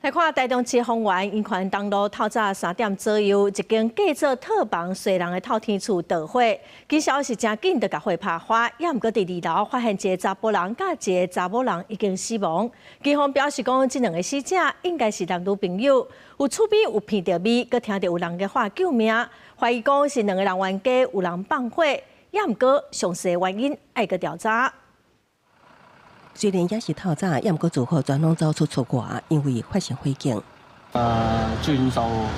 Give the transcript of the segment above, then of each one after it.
来看台中市丰原因权东路透早3点左右，一间假做套房衰人的透天厝着火，据消息真紧就甲火拍花，也毋过第2楼发现一个查甫人甲一个查某人已经死亡。警方表示讲，这2个死者应该是男女朋友，有厝边有闻到味，佮听到有人在喊救命，怀疑讲是2个人冤家，有人放火，也毋过详细原因爱个调查。 虽然也是透早，也毋过住户全拢走出外，因为发现火警。就已经烧了，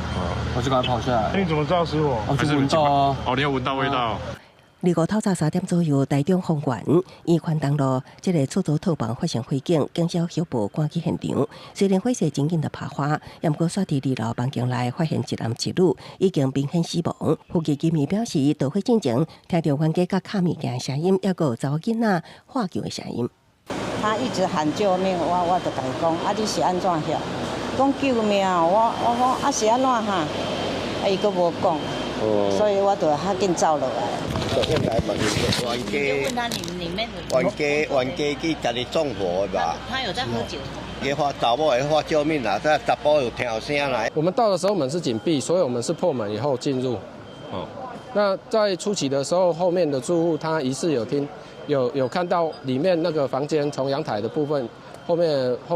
我就赶快跑下来。你怎么知道失火？我就闻到啊。哦，你有闻到味道。25透早3点左右，台中丰原因权东路这个出租套房发现火警，警消消防赶去现场。虽然火势真紧的拍花，也毋过煞伫2楼房间内发现一男一女已经明显死亡。附近居民表示，着火进前听到冤家甲敲物件的声音，还有查某囡仔喊叫的声音。 他一直喊救命，我就甲伊讲，啊，你是安怎晓？讲救命，我讲啊是安怎哈？啊，伊佫无讲，所以我就较紧走落来。应该问问他里面的冤家去家里纵火吧？他有在喝酒。伊发查某会发救命啦，这查甫有听到声来。我们到的时候门是紧闭，所以我们是破门以后进入。哦，那在初期的时候，后面的住户他疑似有看到里面那个房间从阳台的部分，后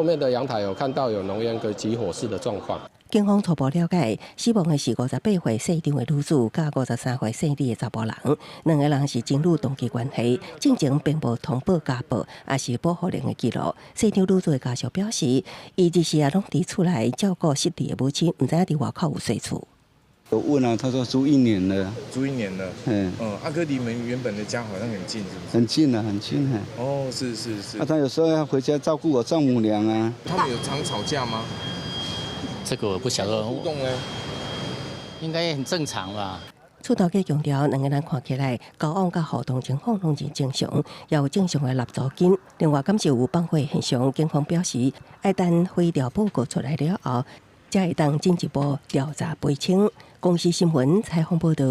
面的阳台有看到有浓烟跟起火势的状况。警方初步了解，死亡的是58岁姓张的女子，甲53岁姓李的查甫人，2个人是情侣动机关系，进前并无通报家暴，也是保护令的记录。姓张女子的家属表示，伊日时拢伫厝内照顾失智的母亲，毋知影伫外口有睡厝。 我问啊，他说住1年了。住1年了。阿哥离你们原本的家好像很近，是不是？很近啊，很近啊。哦，是。他有时候要回家照顾我丈母娘啊。他们有常吵架吗？这个我不晓得。互动呢？应该很正常吧。厝头家强调，2个人看起来交往甲互动情况拢是正常，也有正常的立租金。另外，敢是有放火现象，警方表示，要等火调报告出来了后，才会当进一步调查赔清。公司新闻采访报道。